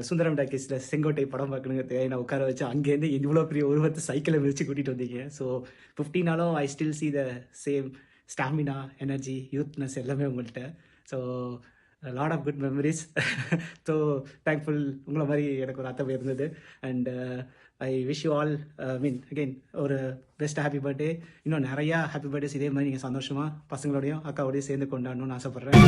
சுந்தரம் டாக்கீஸில் செங்கோட்டை படம் பார்க்கணுங்க நான் உட்கார வச்சு அங்கேருந்து இவ்வளோ பெரிய உருவத்தை சைக்கிளை மிதிச்சு கூட்டிகிட்டு வந்தீங்க. ஸோ 50நாலும் I still see the same stamina, energy, youthness எல்லாமே உங்கள்கிட்ட. So lot of good memories. So thankful. உங்களை மாதிரி எனக்கு ஒரு அர்த்தம் இருந்தது. And I wish you all again ஒரு பெஸ்ட் ஹாப்பி பர்த்டே. இன்னும் நிறையா ஹாப்பி பர்த்டேஸ் இதே மாதிரி நீங்கள் சந்தோஷமாக பசங்களோடையும் அக்காவோடையும் சேர்ந்து கொண்டாடணும்னு ஆசைப்பட்றேன்.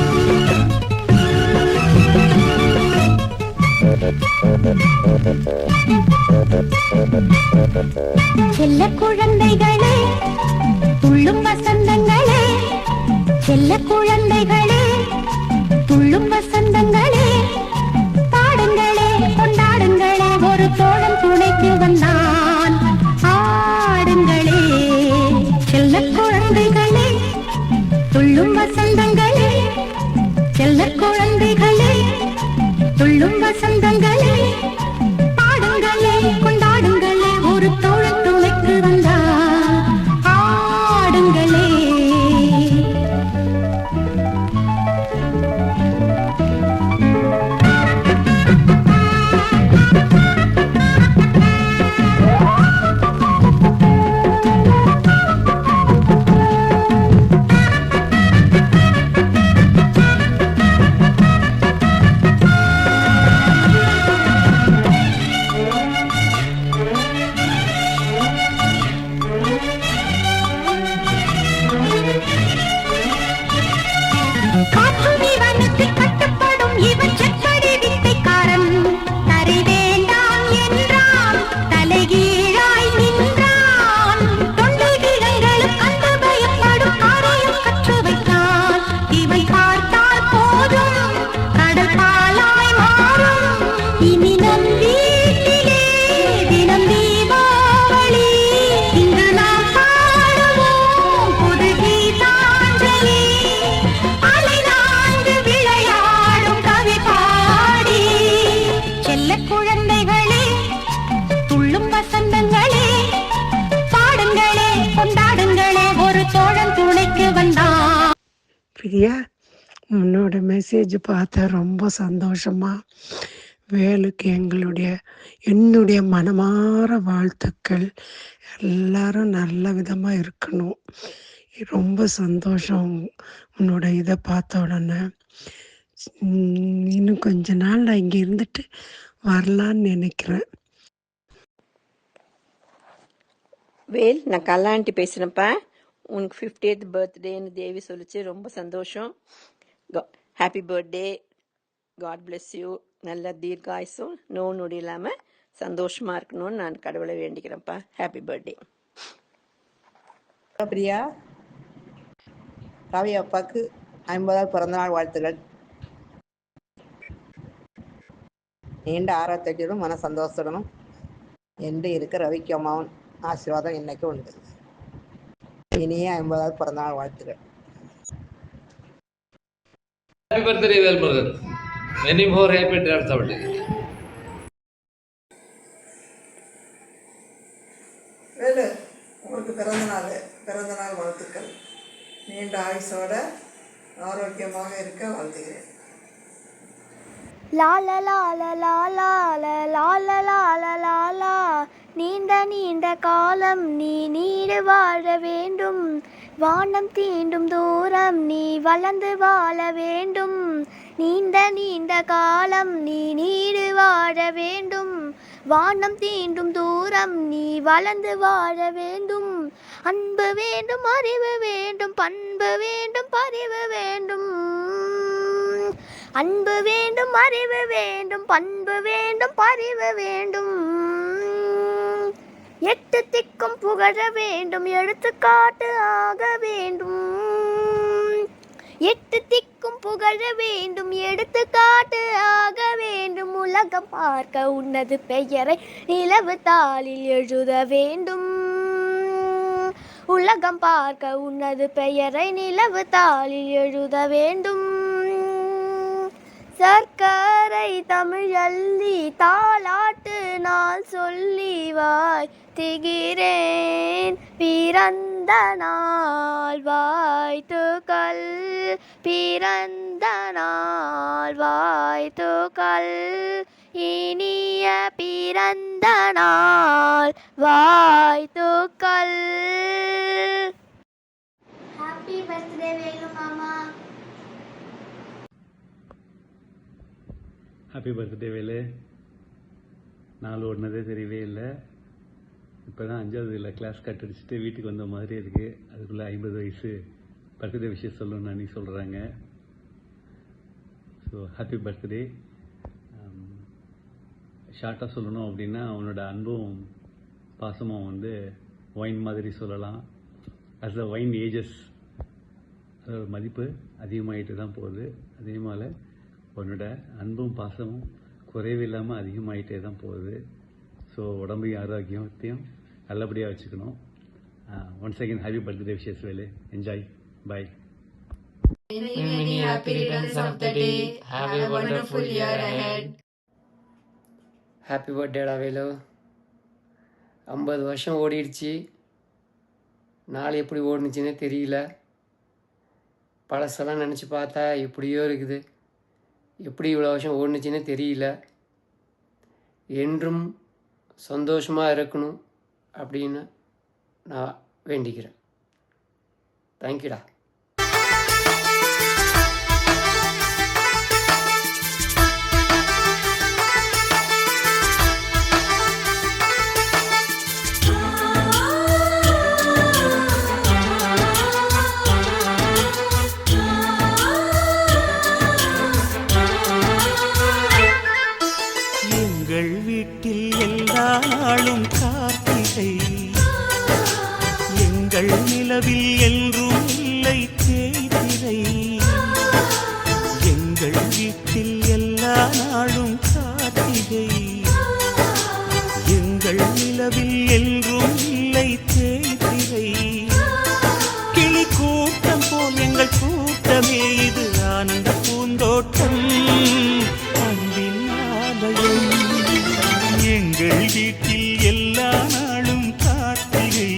செல்ல குழந்தைகளே, துள்ளும் வசந்தங்களே, செல்ல குழந்தைகளே, துள்ளும் வசந்தங்களே, பாடுங்களே, கொண்டாடுங்களே, ஒரு தோழன் துணைக்கு வந்தான், ஆடுங்களே. வசந்தங்களே பாடுங்களே கொண்டாடுங்களே ஒரு தோழன் துணைக்கு வந்தா ஆடுங்களே. காற்றும் இவனுக்கு கட்டுப்படும் இவன் செப்படி வித்தைக்காரன் தரை வேண்டாம் என்றான் தலைகீழாய் நின்றான் தொண்டை கிழங்களும் அந்த பயப்படும் காரியம் கற்று வைத்தான் இவன் பார்த்தால் போதும் கடல் பாலாய் மாறும் இனி நம் வீட்டிலே தினம் தீபாவளி இன்று நாம் பாடுவோம் புது கீதாஞ்சலி அலைநான்கு விளையாடும் கவி பாடி செல்ல குழந்தைகளே துள்ளும் வசந்தங்களே பாடுங்களே கொண்டாடுங்களே ஒரு தோழன் துணைக்கு வந்தான். பிரியா, உன்னோட மெசேஜ் பார்த்த ரொம்ப சந்தோஷமா. வேலுக்கு என்னுடைய மனமார வாழ்த்துக்கள். எல்லாரும் நல்ல விதமாக இருக்கணும். ரொம்ப சந்தோஷம் உன்னோட இதை பார்த்த உடனே. இன்னும் கொஞ்ச நாள் நான் இங்கே இருந்துட்டு வரலான்னு நினைக்கிறேன். வேல், நான் கல்லாண்டி பேசுகிறேன்ப்பா. உனக்கு 50th பர்த்டேன்னு தேவி சொல்லிச்சு. ரொம்ப சந்தோஷம். Happy birthday. God bless you. நல்ல தீர்காயுசும் நோய் நொடி இல்லாமல் சந்தோஷமாக இருக்கணும்னு நான் கடவுளை வேண்டிக்கிறேன்ப்பா. Happy birthday. பிரியா, ரவி அப்பாவுக்கு 50வது பிறந்தநாள் வாழ்த்துக்கள். நீண்ட ஆரோக்கியத்துடன் மன சந்தோஷத்துடனும் என்று இருக்க ரவிக்கு அம்மாவின் ஆசீர்வாதம் இன்னைக்கு உண்டு. இனிய 50வது பிறந்தநாள் வாழ்த்துக்கள். Happy birthday, Velmurugan. Many more happy returns of the day. Velu, உங்களுக்கு பிறந்தநாள் வாழ்த்துக்கள். நீண்ட ஆயுசோட ஆரோக்கியமாக இருக்க வாழ்த்துகிறேன். லால லால லால லால லால லாலா நீண்ட நீண்ட காலம் நீ நீடு வாழ வேண்டும். வானம் தீண்டும் தூரம் நீ வளர்ந்து வாழ வேண்டும். நீண்ட நீண்ட காலம் நீ நீடு வாழ வேண்டும். வானம் தீண்டும் தூரம் நீ வளர்ந்து வாழ வேண்டும். அன்பு வேண்டும், அறிவு வேண்டும், பண்பு வேண்டும், பரிவு வேண்டும். அன்பு வேண்டும், அறிவு வேண்டும், பண்பு வேண்டும், பரிவு வேண்டும். எட்டு திக்கும் புகழ வேண்டும், எடுத்துக்காட்டு ஆக வேண்டும். எட்டு திக்கும் புகழ வேண்டும், எடுத்துக்காட்டு ஆக வேண்டும். உலகம் பார்க்க உன்னது பெயரை நிலவு தாளில் எழுத வேண்டும். உலகம் பார்க்க உன்னது பெயரை நிலவு தாளில் எழுத வேண்டும். சர்க்கரை தமிழல்லி தாலாட்டு நாள் சொல்லி வாழ்த்துகிறேன். பிறந்த நாள் வாழ்த்துக்கள், பிறந்த நாள் வாழ்த்துக்கள், இனிய பிறந்த நாள் வாழ்த்துக்கள். ஹாப்பி பர்த்டே வேலு மாமா. Happy birthday Velu. நாள் ஓடினதே தெரியவே இல்லை. இப்போ தான் 5வது கிளாஸ் கட் அடிச்சுட்டு வீட்டுக்கு வந்த மாதிரி இருக்குது. அதுக்குள்ளே 50 வயசு பர்த்டே விஷயம் சொல்லணும்னு அன்னி சொல்கிறாங்க. So happy birthday. ஷார்ட்டாக சொல்லணும் அப்படின்னா அவனோட அன்பும் பாசமும் ஒயின் மாதிரி சொல்லலாம். அஸ் த ஒயின் ஏஜஸ் அதோட மதிப்பு அதிகமாகிட்டு தான் போகுது. அதே மாதிரி உன்னோட அன்பும் பாசமும் குறைவில்லாமல் அதிகமாகிட்டே தான் போகுது. ஸோ உடம்பையும் ஆரோக்கியத்தையும் நல்லபடியாக வச்சுக்கணும். Once again happy birthday wishes Velu. Enjoy. Bye. Many happy returns of the day. Have a wonderful year ahead. Happy பர்த்டேடா வேலு. 50 வருஷம் ஓடிடுச்சு. நாள் எப்படி ஓடுனுச்சுன்னே தெரியல. பழசெல்லாம் நினச்சி பார்த்தா எப்படியோ இருக்குது. எப்படி இவ்வளோ வருஷம் ஓடுனுச்சுன்னே தெரியல. என்றும் சந்தோஷமாக இருக்கணும் அப்படின்னு நான் வேண்டிக்கிறேன். தேங்க்யூடா. எங்கள் வீட்டில் எல்லா நாளும் கார்த்திகை, எங்கள் நிலவில் என்றும் இல்லை தேய்திரை. எங்கள் வீட்டில் எல்லா நாளும் கார்த்திகை, எங்கள் நிலவில் என்றும் இல்லை தேய்திரை. கிளி கூட்டம் போல் எங்கள் கூட்டமே இது ஆனந்த பூந்தோட்டம், அன்பின் ஆலயம். எங்கள் வீட்டில் எல்லா நாளும் கார்த்திகை,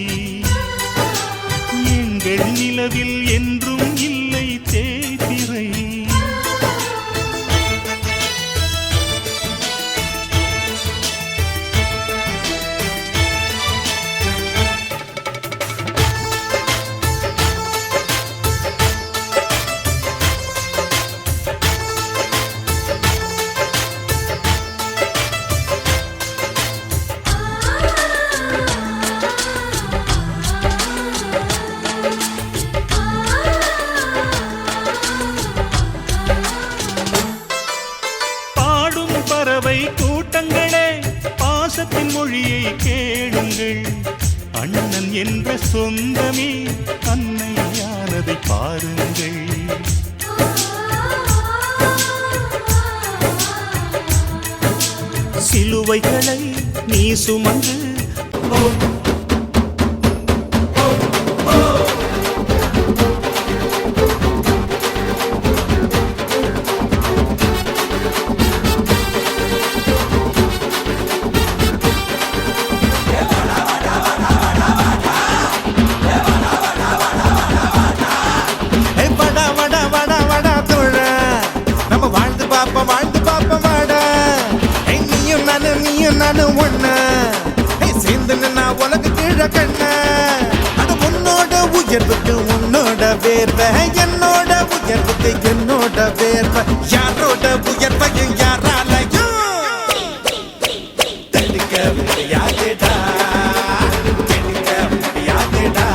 எங்கள் நிலவில் என்றும் இல்லை தேய்திரை. கூட்டங்களே பாசத்தின் மொழியை கேளுங்கள். அண்ணன் என்ற சொந்தமே அன்னையானதை பாருங்கள். சிலுவைகளை நீ சுமந்து நானும் ஒண்ணு சேர்ந்து நான் உலக கீழ கண்ண. அது உன்னோட உயர்வுக்கு உன்னோட வேர்வை, என்னோட உயர்வுக்கு என்னோட வேர்வை. யாரோட உயர்வையும் யாராலையும் தடுக்க முடியாதுடா, தடுக்க முடியாதுடா.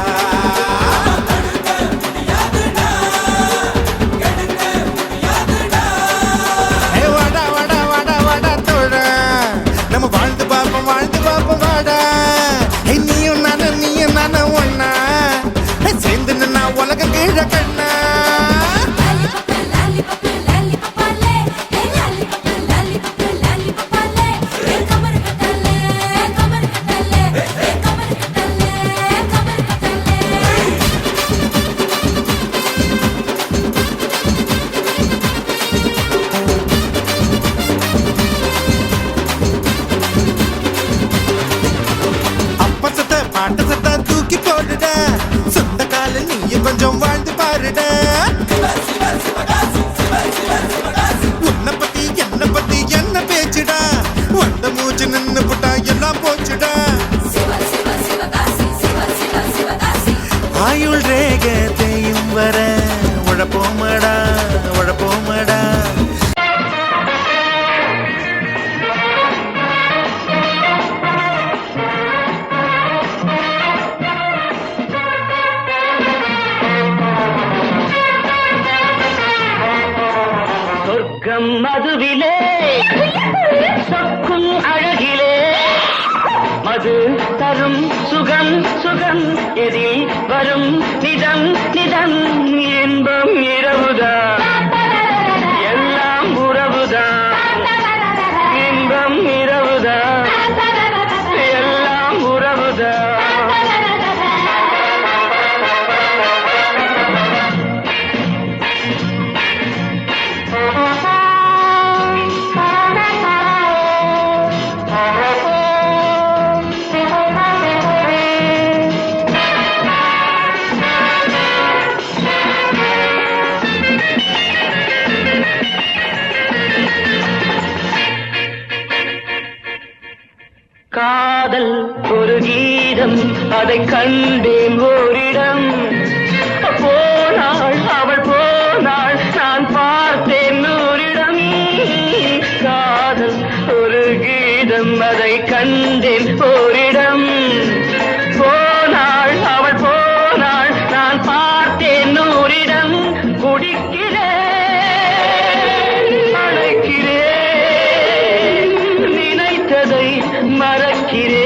கொஞ்சம் வாழ்ந்து பாருட. உன்னை பத்தி என்ன பத்தி என்ன பேச்சுடா, வந்த மூச்சு நின்னு புட்டா எல்லாம் போச்சுடா. ஆயுள் ரேக தேயும் வர உழப்போமடா உழப்போமடா. மதுவிலே சொக்கும் அழகிலே மது தரும் சுகம் சுகம் எதில் வரும் நிதம் நிதம். இன்பம் இரவுதான் எல்லாம் உறவுதான், இன்பம் இரவுதான் எல்லாம் உறவுதான். காதல் ஒரு கீதம் அதை கண்டேன் ஓரிடம் போனாள் அவள் போனாள் நான் பார்த்தேன் நூறிடம் காதல் ஒரு கீதம் அதை கண்டேன் ஓரிடம் போனாள் அவள் போனாள் நான் பார்த்தேன் நூறிடம் குடிக்கிறேன் அழைக்கிறேன் நினைத்ததை மறக்கிறேன்